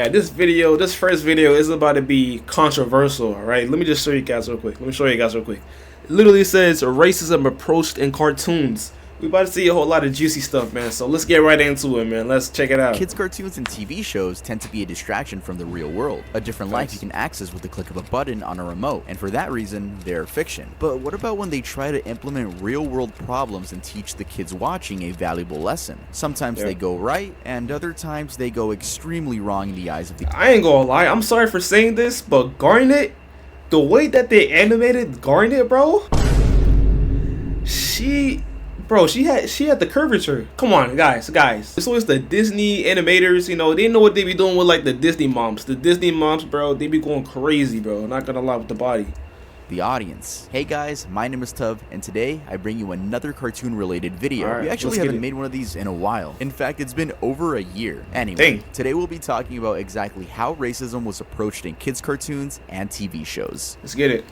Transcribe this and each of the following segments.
yeah, this first video is about to be controversial, alright? Let me just show you guys real quick. It literally says racism approached in cartoons. We about to see a whole lot of juicy stuff, man. So let's get right into it, man. Let's check it out. Kids' cartoons and TV shows tend to be a distraction from the real world, a different life you can access with the click of a button on a remote, and for that reason, they're fiction. But what about when they try to implement real-world problems and teach the kids watching a valuable lesson? Sometimes they go right, and other times they go extremely wrong in the eyes of the... I ain't gonna lie, I'm sorry for saying this, but Garnet, the way that they animated Garnet, bro, she had the curvature. Come on, guys. It's always the Disney animators, you know, they know what they be doing with like the Disney moms. The Disney moms, bro, they be going crazy, bro. Not gonna lie with the body. The audience. Hey guys, my name is Tuv, and today I bring you another cartoon related video. Right, we actually haven't made one of these in a while. In fact, it's been over a year. Anyway, today we'll be talking about exactly how racism was approached in kids' cartoons and TV shows. Let's get it.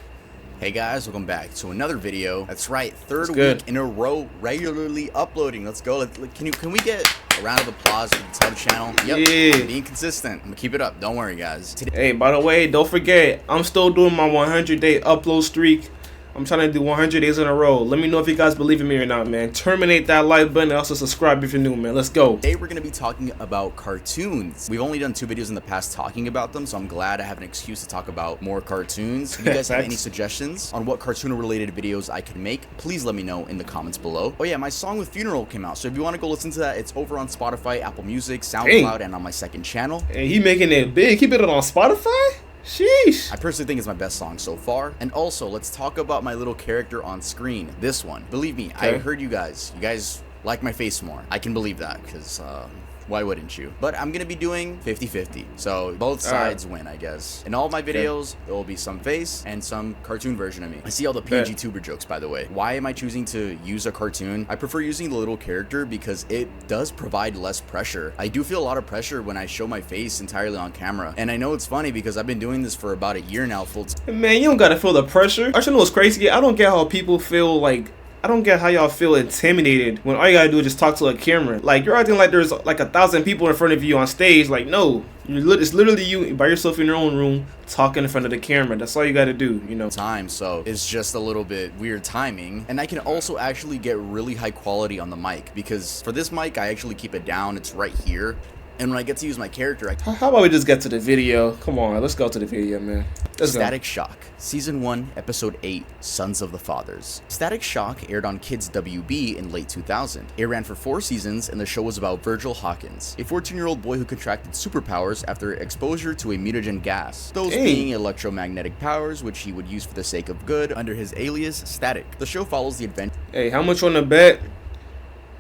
Hey guys, welcome back to another video. That's right, third week in a row, regularly uploading. Let's go. Can we get a round of applause to the Tuv channel? Yep, yeah. Being consistent. I'm gonna keep it up. Don't worry, guys. Hey, by the way, don't forget, I'm still doing my 100-day upload streak. I'm trying to do 100 days in a row. Let me know if you guys believe in me or not, man. Terminate that like button and also subscribe if you're new, man. Let's go. Today we're going to be talking about cartoons. We've only done 2 videos in the past talking about them, so I'm glad I have an excuse to talk about more cartoons. If you guys have any suggestions on what cartoon-related videos I could make, please let me know in the comments below. Oh yeah, my song with Funeral came out, so if you want to go listen to that, it's over on Spotify, Apple Music, SoundCloud, and on my second channel. Hey, he making it big. He put it on Spotify? Sheesh. I personally think it's my best song so far. And also, let's talk about my little character on screen. This one. Believe me, I heard you guys. You guys like my face more. I can believe that, because, why wouldn't you? But I'm gonna be doing 50-50. So both sides win, I guess. In all of my videos, there will be some face and some cartoon version of me. I see all the PG tuber jokes, by the way. Why am I choosing to use a cartoon? I prefer using the little character because it does provide less pressure. I do feel a lot of pressure when I show my face entirely on camera. And I know it's funny because I've been doing this for about a year now full time. Man, you don't gotta feel the pressure. I should know what's crazy. I don't get how people feel like, I don't get how y'all feel intimidated when all you gotta do is just talk to a camera. Like, you're acting like there's like 1,000 people in front of you on stage. Like, no, it's literally you by yourself in your own room talking in front of the camera. That's all you gotta do, you know. So it's just a little bit weird timing. And I can also actually get really high quality on the mic because for this mic, I actually keep it down. It's right here. And when I get to use my character, how about we just get to the video? Come on, let's go to the video, man. Static Shock, Season 1, Episode 8, Sons of the Fathers. Static Shock aired on Kids WB in late 2000. It ran for 4 seasons, and the show was about Virgil Hawkins, a 14-year-old boy who contracted superpowers after exposure to a mutagen gas, those being electromagnetic powers, which he would use for the sake of good under his alias, Static. The show follows the adventure. Hey, how much on the bet?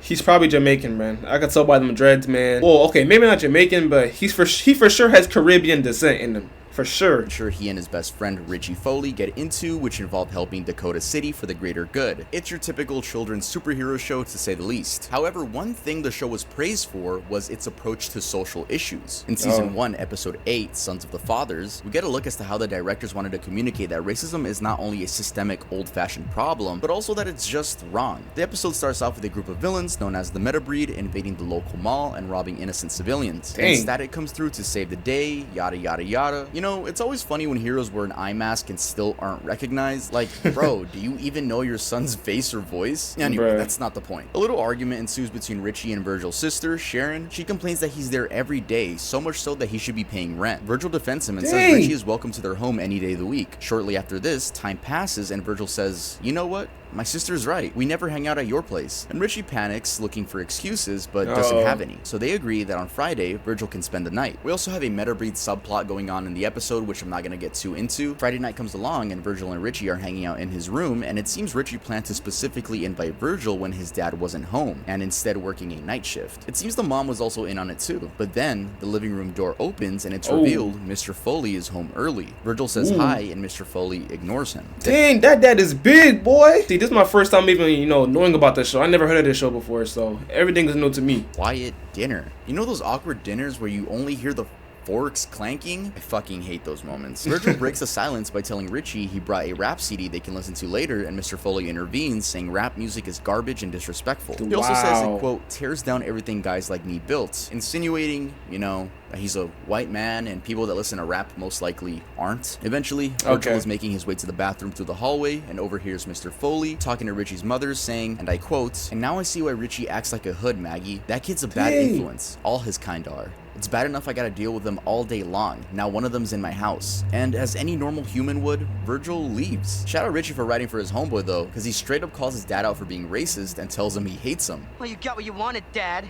He's probably Jamaican, man. I could tell by them dreads, man. Well, okay, maybe not Jamaican, but he for sure has Caribbean descent in him. For sure. He and his best friend Richie Foley get into, which involved helping Dakota City for the greater good. It's your typical children's superhero show, to say the least. However, one thing the show was praised for was its approach to social issues. In Season 1, Episode 8, Sons of the Fathers, we get a look as to how the directors wanted to communicate that racism is not only a systemic, old-fashioned problem, but also that it's just wrong. The episode starts off with a group of villains known as the Metabreed invading the local mall and robbing innocent civilians. And Static comes through to save the day, yada yada yada. You know, it's always funny when heroes wear an eye mask and still aren't recognized. Like, bro, do you even know your son's face or voice? Anyway, that's not the point. A little argument ensues between Richie and Virgil's sister, Sharon. She complains that he's there every day, so much so that he should be paying rent. Virgil defends him and says Richie is welcome to their home any day of the week. Shortly after this, time passes and Virgil says, you know what? My sister's right. We never hang out at your place. And Richie panics, looking for excuses, but doesn't have any. So they agree that on Friday, Virgil can spend the night. We also have a Metabreed subplot going on in the episode, which I'm not going to get too into. Friday night comes along, and Virgil and Richie are hanging out in his room, and it seems Richie planned to specifically invite Virgil when his dad wasn't home, and instead working a night shift. It seems the mom was also in on it too. But then, the living room door opens, and it's revealed Mr. Foley is home early. Virgil says hi, and Mr. Foley ignores him. Dang, that dad is big, boy! See, this is my first time even, you know, knowing about this show. I never heard of this show before, so everything is new to me. Quiet dinner. You know those awkward dinners where you only hear the forks clanking. I fucking hate those moments. Virgil breaks the silence by telling Richie he brought a rap CD they can listen to later, and Mr. Foley intervenes, saying rap music is garbage and disrespectful. He also says it, quote, tears down everything guys like me built, insinuating, you know, that he's a white man and people that listen to rap most likely aren't. Eventually, Virgil is making his way to the bathroom through the hallway and overhears Mr. Foley talking to Richie's mother, saying, and I quote, and now I see why Richie acts like a hood, Maggie. That kid's a bad influence. All his kind are. It's bad enough I gotta deal with them all day long. Now one of them's in my house. And as any normal human would, Virgil leaves. Shout out Richie for writing for his homeboy though, because he straight up calls his dad out for being racist and tells him he hates him. Well, you got what you wanted, Dad.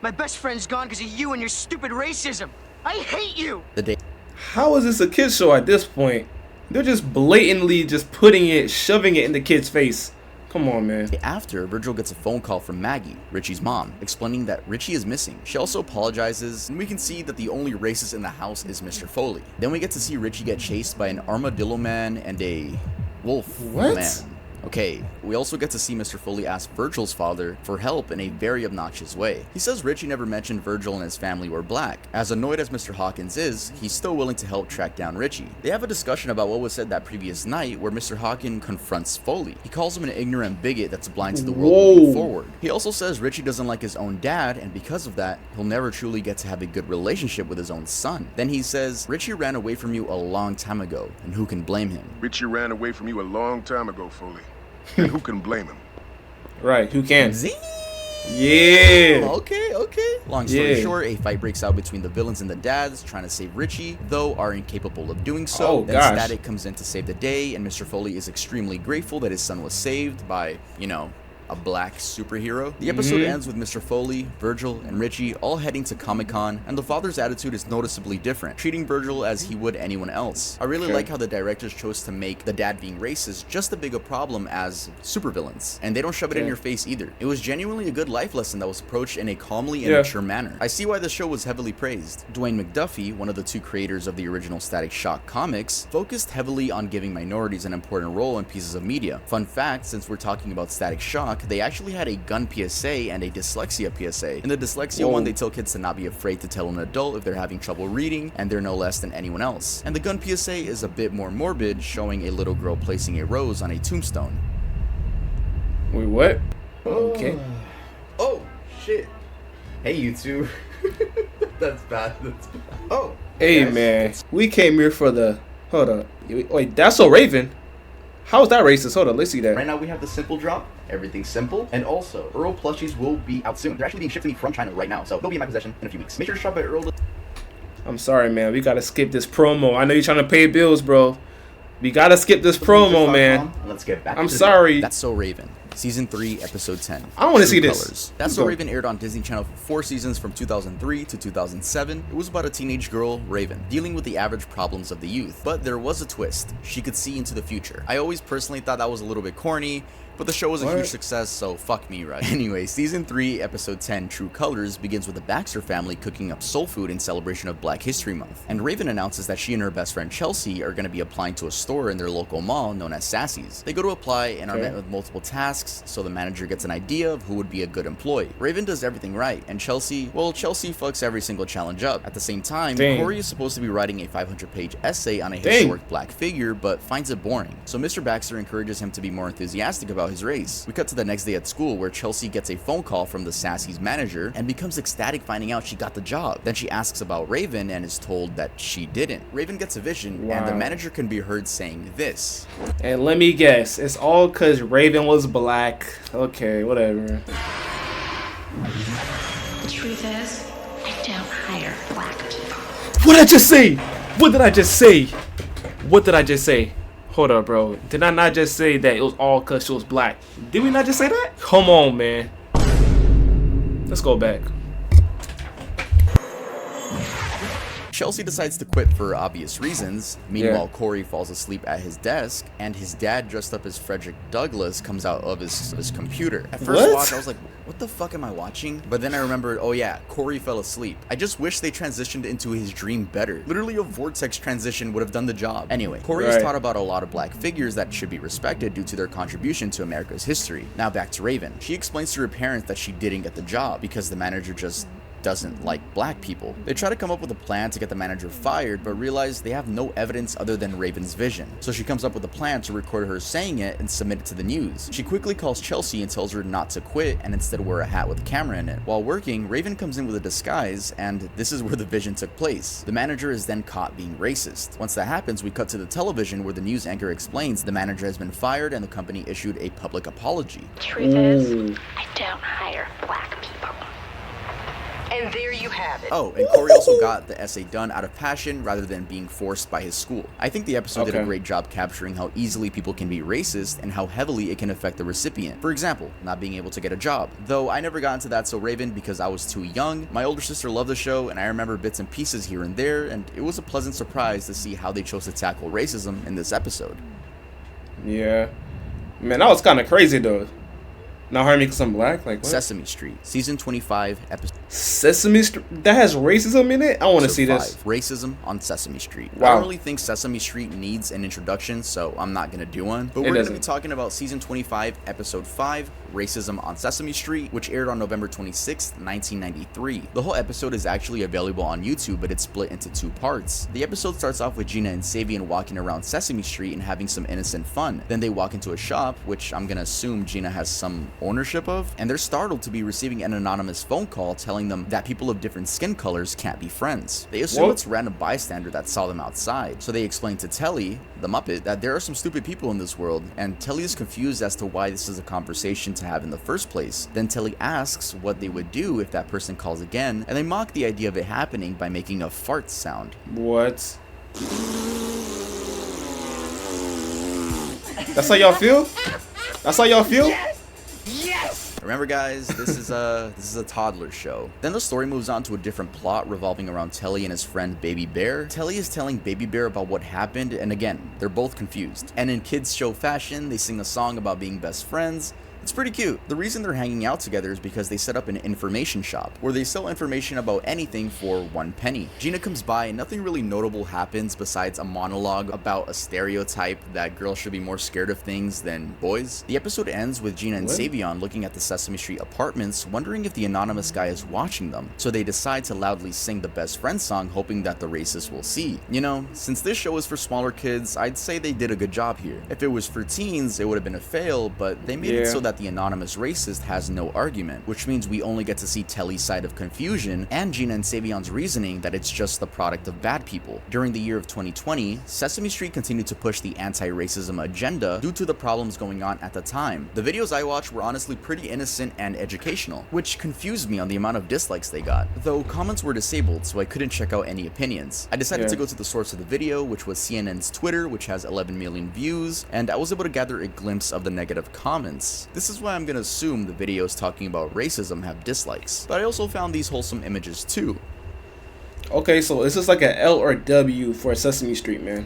My best friend's gone because of you and your stupid racism. I hate you! How is this a kid's show at this point? They're just blatantly just shoving it in the kid's face. Come on, man. After, Virgil gets a phone call from Maggie, Richie's mom, explaining that Richie is missing. She also apologizes, and we can see that the only racist in the house is Mr. Foley. Then we get to see Richie get chased by an armadillo man and a wolf man. Okay, we also get to see Mr. Foley ask Virgil's father for help in a very obnoxious way. He says Richie never mentioned Virgil and his family were black. As annoyed as Mr. Hawkins is, he's still willing to help track down Richie. They have a discussion about what was said that previous night where Mr. Hawkins confronts Foley. He calls him an ignorant bigot that's blind to the world moving forward. He also says Richie doesn't like his own dad, and because of that, he'll never truly get to have a good relationship with his own son. Then he says, Richie ran away from you a long time ago, and who can blame him? Richie ran away from you a long time ago, Foley. And who can blame him? Right, who can? Zing! Yeah. Okay. Long story short, a fight breaks out between the villains and the dads trying to save Richie, though are incapable of doing so. Then Static comes in to save the day, and Mr. Foley is extremely grateful that his son was saved by, you know, a black superhero. The episode ends with Mr. Foley, Virgil, and Richie all heading to Comic-Con, and the father's attitude is noticeably different, treating Virgil as he would anyone else. I really like how the directors chose to make the dad being racist just as big a problem as supervillains, and they don't shove it in your face either. It was genuinely a good life lesson that was approached in a calmly and mature manner. I see why the show was heavily praised. Dwayne McDuffie, one of the two creators of the original Static Shock comics, focused heavily on giving minorities an important role in pieces of media. Fun fact, since we're talking about Static Shock, they actually had a gun PSA and a dyslexia PSA. In the dyslexia one, they tell kids to not be afraid to tell an adult if they're having trouble reading, and they're no less than anyone else. And the gun PSA is a bit more morbid, showing a little girl placing a rose on a tombstone. Wait, what? Okay. Oh, shit. Hey, you two. That's bad. Oh. Hey, man. We came here for the... Hold up. Wait, that's so Raven. How is that racist? Hold on, let's see that. Right now we have the simple drop. Everything's simple. And also, Earl plushies will be out soon. They're actually being shipped to me from China right now, so they'll be in my possession in a few weeks. Make sure to shop at Earl. I'm sorry, man. We gotta skip this promo. I know you're trying to pay bills, bro. We gotta skip this promo, man. Let's get back. I'm sorry. That's So Raven. Season 3, Episode 10. I want to see this. Colors. That's So Raven aired on Disney Channel for 4 seasons from 2003 to 2007. It was about a teenage girl, Raven, dealing with the average problems of the youth. But there was a twist. She could see into the future. I always personally thought that was a little bit corny, but the show was a huge success, so fuck me, right? Anyway, Season 3, Episode 10, True Colors, begins with the Baxter family cooking up soul food in celebration of Black History Month. And Raven announces that she and her best friend Chelsea are going to be applying to a store in their local mall known as Sassy's. They go to apply and are met with multiple tasks, so the manager gets an idea of who would be a good employee. Raven does everything right, and Chelsea fucks every single challenge up. At the same time, Corey is supposed to be writing a 500-page essay on a historic black figure, but finds it boring. So Mr. Baxter encourages him to be more enthusiastic about his race. We cut to the next day at school where Chelsea gets a phone call from the Sassy's manager and becomes ecstatic finding out she got the job. Then she asks about Raven and is told that she didn't. Raven gets a vision and the manager can be heard saying this. And let me guess, it's all cause Raven was black. Okay, whatever. The truth is, I don't hire black people. What did I just say? What did I just say? What did I just say? Hold up, bro. Did I not just say that it was all cause she was black? Did we not just say that? Come on, man. Let's go back. Chelsea decides to quit for obvious reasons. Meanwhile, Corey falls asleep at his desk, and his dad, dressed up as Frederick Douglass, comes out of his computer. At first watch, I was like, what the fuck am I watching? But then I remembered, oh yeah, Corey fell asleep. I just wish they transitioned into his dream better. Literally a vortex transition would have done the job. Anyway, Corey is taught about a lot of black figures that should be respected due to their contribution to America's history. Now back to Raven. She explains to her parents that she didn't get the job because the manager just doesn't like black people. They try to come up with a plan to get the manager fired, but realize they have no evidence other than Raven's vision. So she comes up with a plan to record her saying it and submit it to the news. She quickly calls Chelsea and tells her not to quit and instead wear a hat with a camera in it. While working, Raven comes in with a disguise, and this is where the vision took place. The manager is then caught being racist. Once that happens, we cut to the television where the news anchor explains the manager has been fired and the company issued a public apology. Truth is, I don't hire black people. And there you have it. Oh, and Corey also got the essay done out of passion rather than being forced by his school. I think the episode did a great job capturing how easily people can be racist and how heavily it can affect the recipient. For example, not being able to get a job. Though I never got into that so Raven because I was too young. My older sister loved the show and I remember bits and pieces here and there, and it was a pleasant surprise to see how they chose to tackle racism in this episode. Yeah. Man, that was kind of crazy though. Not harming because I'm black? Like what? Sesame Street, Season 25, Episode Sesame Street? That has racism in it? I want to see this. 5, Racism on Sesame Street. Wow. I don't really think Sesame Street needs an introduction, so I'm not going to do one. But we're going to be talking about Season 25, Episode 5, Racism on Sesame Street, which aired on November 26th, 1993. The whole episode is actually available on YouTube, but it's split into 2 parts. The episode starts off with Gina and Savian walking around Sesame Street and having some innocent fun. Then they walk into a shop, which I'm going to assume Gina has some ownership of, and they're startled to be receiving an anonymous phone call telling them that people of different skin colors can't be friends. They assume it's a random bystander that saw them outside, so they explain to Telly, the Muppet, that there are some stupid people in this world, and Telly is confused as to why this is a conversation to have in the first place. Then Telly asks what they would do if that person calls again, and they mock the idea of it happening by making a fart sound. What? That's how y'all feel? That's how y'all feel? Yes! Remember guys, this is a toddler show. Then the story moves on to a different plot revolving around Telly and his friend Baby Bear. Telly is telling Baby Bear about what happened, and again, they're both confused. And in kids show fashion, they sing a song about being best friends. It's pretty cute. The reason they're hanging out together is because they set up an information shop where they sell information about anything for 1 penny. Gina comes by and nothing really notable happens besides a monologue about a stereotype that girls should be more scared of things than boys. The episode ends with Gina and Savion looking at the Sesame Street apartments, wondering if the anonymous guy is watching them. So they decide to loudly sing the best friend song, hoping that the racist will see. You know, since this show is for smaller kids, I'd say they did a good job here. If it was for teens, it would have been a fail, but they made it so that the anonymous racist has no argument, which means we only get to see Telly's side of confusion and Gina and Savion's reasoning that it's just the product of bad people. During the year of 2020, Sesame Street continued to push the anti-racism agenda due to the problems going on at the time. The videos I watched were honestly pretty innocent and educational, which confused me on the amount of dislikes they got, though comments were disabled so I couldn't check out any opinions. I decided to go to the source of the video, which was CNN's Twitter, which has 11 million views, and I was able to gather a glimpse of the negative comments. This is why I'm gonna assume the videos talking about racism have dislikes, but I also found these wholesome images too. Okay, so is this like a L or W for Sesame Street, man?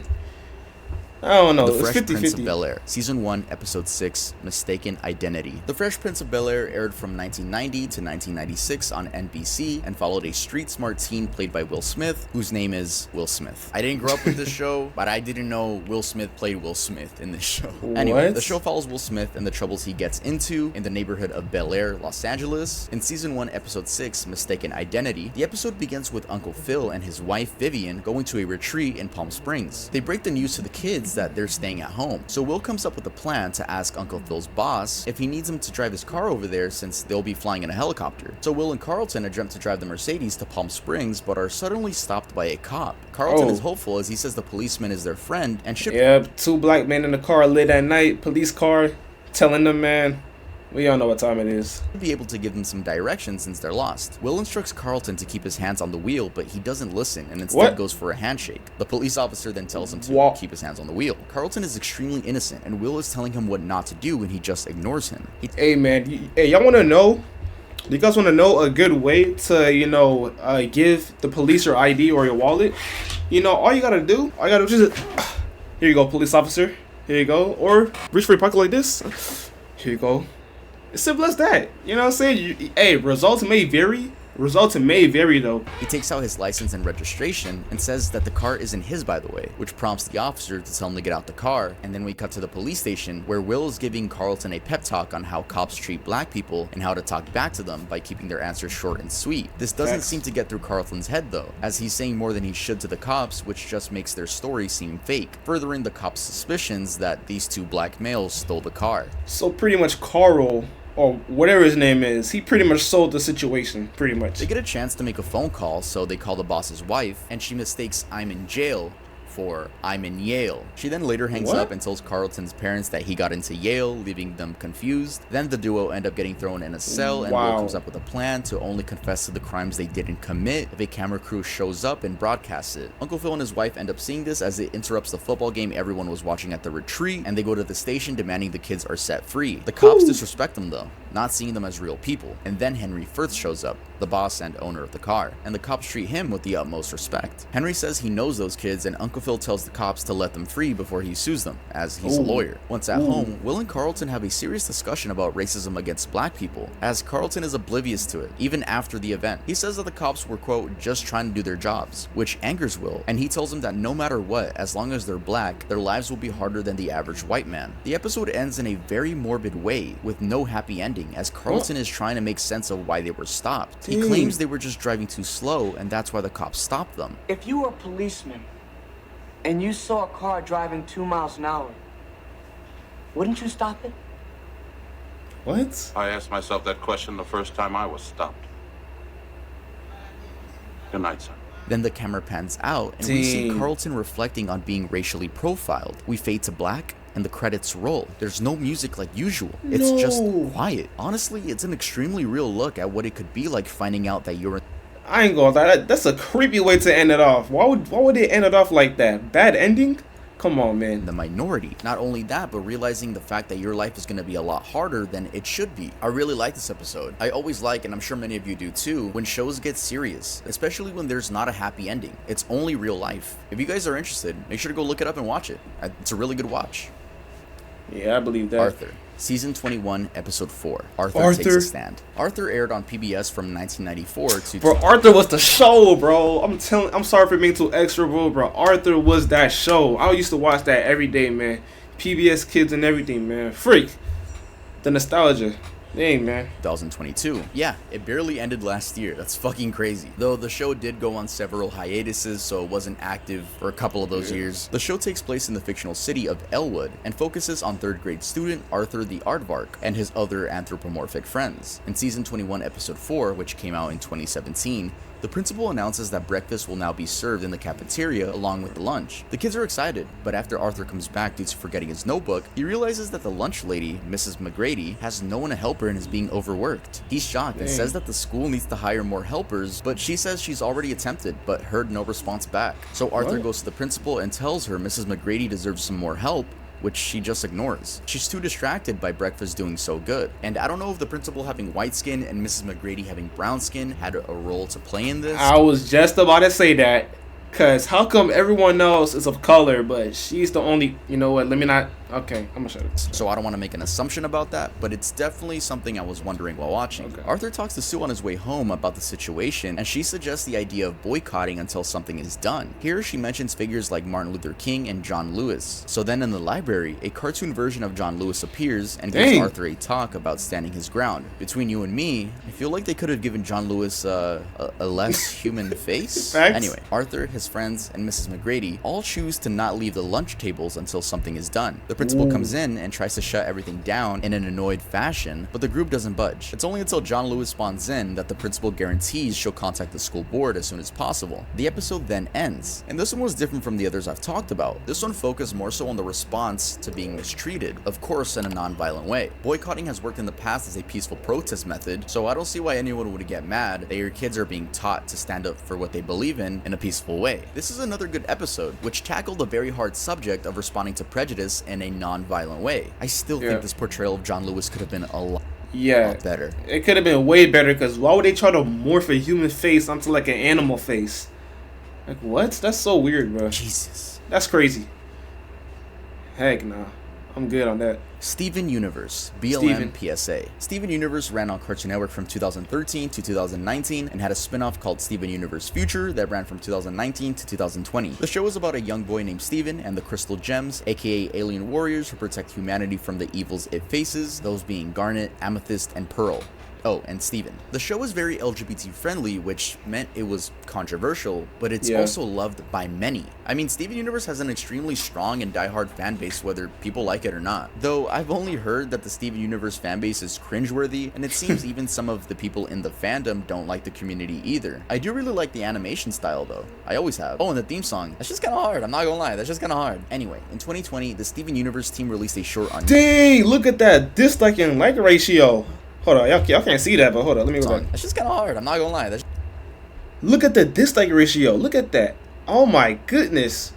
I don't know. The It's Fresh 50-50. Prince of Bel-Air, Season 1, Episode 6, Mistaken Identity. The Fresh Prince of Bel-Air aired from 1990 to 1996 on NBC and followed a street-smart teen played by Will Smith, whose name is Will Smith. I didn't grow up with this show, but I didn't know Will Smith played Will Smith in this show. Anyway, the show follows Will Smith and the troubles he gets into in the neighborhood of Bel-Air, Los Angeles. In Season 1, Episode 6, Mistaken Identity, the episode begins with Uncle Phil and his wife Vivian going to a retreat in Palm Springs. They break the news to the kids that they're staying at home. So Will comes up with a plan to ask Uncle Phil's boss if he needs him to drive his car over there since they'll be flying in a helicopter. So Will and Carlton attempt to drive the Mercedes to Palm Springs but are suddenly stopped by a cop. Carlton is hopeful as he says the policeman is their friend and should— Yep, 2 black men in the car late at night, police car, telling them, man, we all know what time it is. be able to give them some direction since they're lost. Will instructs Carlton to keep his hands on the wheel, but he doesn't listen and instead goes for a handshake. The police officer then tells him to keep his hands on the wheel. Carlton is extremely innocent and Will is telling him what not to do and he just ignores him. Hey man, hey, y'all want to know? Do you guys want to know a good way to, you know, give the police your ID or your wallet? You know, all you gotta do, just here you go, police officer. Here you go. Or reach for your pocket like this. Here you go. It's simple as that. You know what I'm saying? Hey, results may vary. Results may vary though. He takes out his license and registration and says that the car isn't his, by the way, which prompts the officer to tell him to get out the car. And then we cut to the police station where Will is giving Carlton a pep talk on how cops treat black people and how to talk back to them by keeping their answers short and sweet. This doesn't seem to get through Carlton's head though, as he's saying more than he should to the cops, which just makes their story seem fake, furthering the cops' suspicions that these two black males stole the car. So pretty much Carl, or whatever his name is, he pretty much sold the situation, pretty much. They get a chance to make a phone call, so they call the boss's wife, and she mistakes "I'm in jail" for "I'm in Yale." She then later hangs up and tells Carlton's parents that he got into Yale, leaving them confused. Then the duo end up getting thrown in a cell, and Will comes up with a plan to only confess to the crimes they didn't commit if a camera crew shows up and broadcasts it. Uncle Phil and his wife end up seeing this as it interrupts the football game everyone was watching at the retreat, and they go to the station demanding the kids are set free. The cops disrespect them though, not seeing them as real people. And then Henry Firth shows up, the boss and owner of the car, and the cops treat him with the utmost respect. Henry says he knows those kids, and Uncle Phil tells the cops to let them free before he sues them, as he's a lawyer. Once at home, Will and Carlton have a serious discussion about racism against black people, as Carlton is oblivious to it, even after the event. He says that the cops were, quote, just trying to do their jobs, which angers Will, and he tells him that no matter what, as long as they're black, their lives will be harder than the average white man. The episode ends in a very morbid way, with no happy ending, as Carlton is trying to make sense of why they were stopped. He claims they were just driving too slow, and that's why the cops stopped them. If you were a policeman and you saw a car driving 2 miles an hour, wouldn't you stop it? What? I asked myself that question the first time I was stopped. Good night, son. Then the camera pans out, and we see Carlton reflecting on being racially profiled. We fade to black, and the credits roll. There's no music like usual. It's just quiet. Honestly, it's an extremely real look at what it could be like finding out that you're... I ain't gonna lie, that's a creepy way to end it off. Why would they end it off like that? Bad ending? Come on, man. The minority. Not only that, but realizing the fact that your life is going to be a lot harder than it should be. I really like this episode. I always like, and I'm sure many of you do too, when shows get serious, especially when there's not a happy ending. It's only real life. If you guys are interested, make sure to go look it up and watch it. It's a really good watch. Yeah, I believe that. Arthur. Season 21, Episode 4. Arthur Takes a Stand. Arthur aired on PBS from 1994 to... Bro, Arthur was the show, bro. I'm sorry for being too extra, bro. Arthur was that show. I used to watch that every day, man. PBS Kids and everything, man. Freak. The nostalgia. Dang, man. 2022. Yeah, it barely ended last year. That's fucking crazy. Though the show did go on several hiatuses, so it wasn't active for a couple of those years. The show takes place in the fictional city of Elwood and focuses on 3rd grade student Arthur the Aardvark and his other anthropomorphic friends. In Season 21, Episode 4, which came out in 2017, the principal announces that breakfast will now be served in the cafeteria along with the lunch. The kids are excited, but after Arthur comes back due to forgetting his notebook, he realizes that the lunch lady, Mrs. McGrady, has no one to help her and is being overworked. He's shocked and says that the school needs to hire more helpers, but she says she's already attempted, but heard no response back. So Arthur goes to the principal and tells her Mrs. McGrady deserves some more help, which she just ignores. She's too distracted by breakfast doing so good. And I don't know if the principal having white skin and Mrs. McGrady having brown skin had a role to play in this. I was just about to say that. Cause how come everyone else is of color, but she's the only, you know what, let me not, okay, I'm gonna shut it. So I don't want to make an assumption about that, but it's definitely something I was wondering while watching. Okay. Arthur talks to Sue on his way home about the situation, and she suggests the idea of boycotting until something is done. Here she mentions figures like Martin Luther King and John Lewis. So then in the library, a cartoon version of John Lewis appears and gives Arthur a talk about standing his ground. Between you and me, I feel like they could have given John Lewis a less human face. Anyway, Arthur, his friends, and Mrs. McGrady all choose to not leave the lunch tables until something is done. The principal comes in and tries to shut everything down in an annoyed fashion, but the group doesn't budge. It's only until John Lewis spawns in that the principal guarantees she'll contact the school board as soon as possible. The episode then ends, and this one was different from the others I've talked about. This one focused more so on the response to being mistreated, of course in a non-violent way. Boycotting has worked in the past as a peaceful protest method, so I don't see why anyone would get mad that your kids are being taught to stand up for what they believe in a peaceful way. This is another good episode, which tackled a very hard subject of responding to prejudice in a non-violent way. I still think this portrayal of John Lewis could have been a lot better. It could have been way better, because why would they try to morph a human face onto like an animal face? Like, what? That's so weird, bro. Jesus. That's crazy. Heck nah. I'm good on that. Steven Universe, BLM PSA. Steven Universe ran on Cartoon Network from 2013 to 2019 and had a spin-off called Steven Universe Future that ran from 2019 to 2020. The show was about a young boy named Steven and the Crystal Gems, aka alien warriors who protect humanity from the evils it faces, those being Garnet, Amethyst, and Pearl. Oh, and Steven. The show was very LGBT friendly, which meant it was controversial, but it's also loved by many. I mean, Steven Universe has an extremely strong and diehard fan base, whether people like it or not. Though I've only heard that the Steven Universe fan base is cringeworthy, and it seems even some of the people in the fandom don't like the community either. I do really like the animation style though. I always have. Oh, and the theme song. That's just kind of hard. I'm not gonna lie. That's just kind of hard. Anyway, in 2020, the Steven Universe team released a short on. Dang! Look at that dislike and like ratio. Hold on, y'all can't see that, but hold on, let me go back. That's just kind of hard. I'm not gonna lie. Look at the dislike ratio. Look at that. Oh my goodness.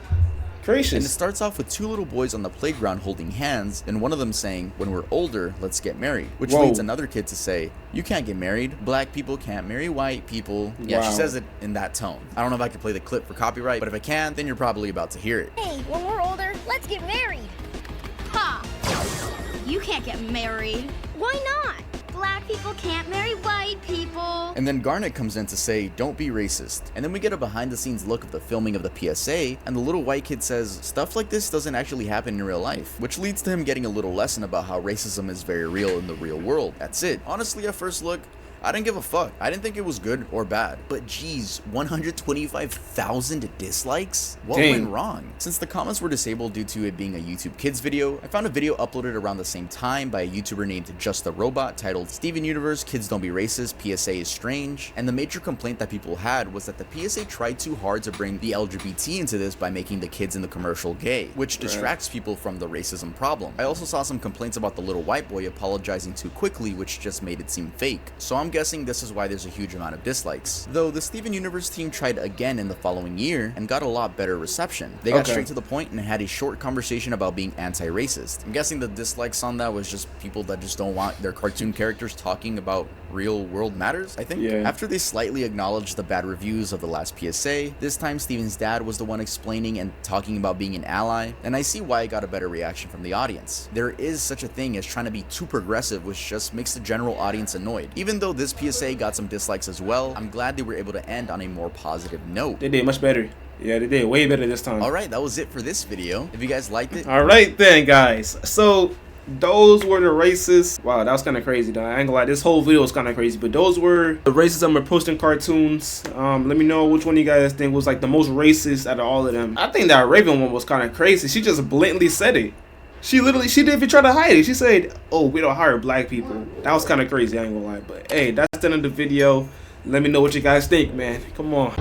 Gracious. And it starts off with two little boys on the playground holding hands, and one of them saying, "When we're older, let's get married." Which leads another kid to say, "You can't get married. Black people can't marry white people." Yeah, she says it in that tone. I don't know if I can play the clip for copyright, but if I can, then you're probably about to hear it. Hey, when we're older, let's get married. Ha! You can't get married. Why not? Black people can't marry white people. And then Garnet comes in to say, "Don't be racist." And then we get a behind the scenes look of the filming of the PSA, and the little white kid says, "Stuff like this doesn't actually happen in real life," which leads to him getting a little lesson about how racism is very real in the real world. That's it. Honestly, at first look, I didn't give a fuck. I didn't think it was good or bad. But geez, 125,000 dislikes? What went wrong? Since the comments were disabled due to it being a YouTube Kids video, I found a video uploaded around the same time by a YouTuber named Just a Robot titled Steven Universe, Kids Don't Be Racist, PSA is Strange. And the major complaint that people had was that the PSA tried too hard to bring the LGBT into this by making the kids in the commercial gay, which distracts people from the racism problem. I also saw some complaints about the little white boy apologizing too quickly, which just made it seem fake. So I'm guessing this is why there's a huge amount of dislikes. Though the Steven Universe team tried again in the following year and got a lot better reception. They got straight to the point and had a short conversation about being anti-racist. I'm guessing the dislikes on that was just people that just don't want their cartoon characters talking about real world matters, I think. After they slightly acknowledged the bad reviews of the last PSA, this time Steven's dad was the one explaining and talking about being an ally, and I see why it got a better reaction from the audience. There is such a thing as trying to be too progressive, which just makes the general audience annoyed. Even though this PSA got some dislikes as well, I'm glad they were able to end on a more positive note. They did much better. Yeah, they did way better this time. Alright, that was it for this video. If you guys liked it. Alright then, guys. So those were the racists. Wow, that was kind of crazy, though. I ain't gonna lie, this whole video was kind of crazy, but those were the racism of posting cartoons. Let me know which one you guys think was like the most racist out of all of them. I think that Raven one was kind of crazy. She just blatantly said it. She didn't even try to hide it. She said, "Oh, we don't hire black people." That was kind of crazy, I ain't gonna lie. But hey, that's the end of the video. Let me know what you guys think, man. Come on.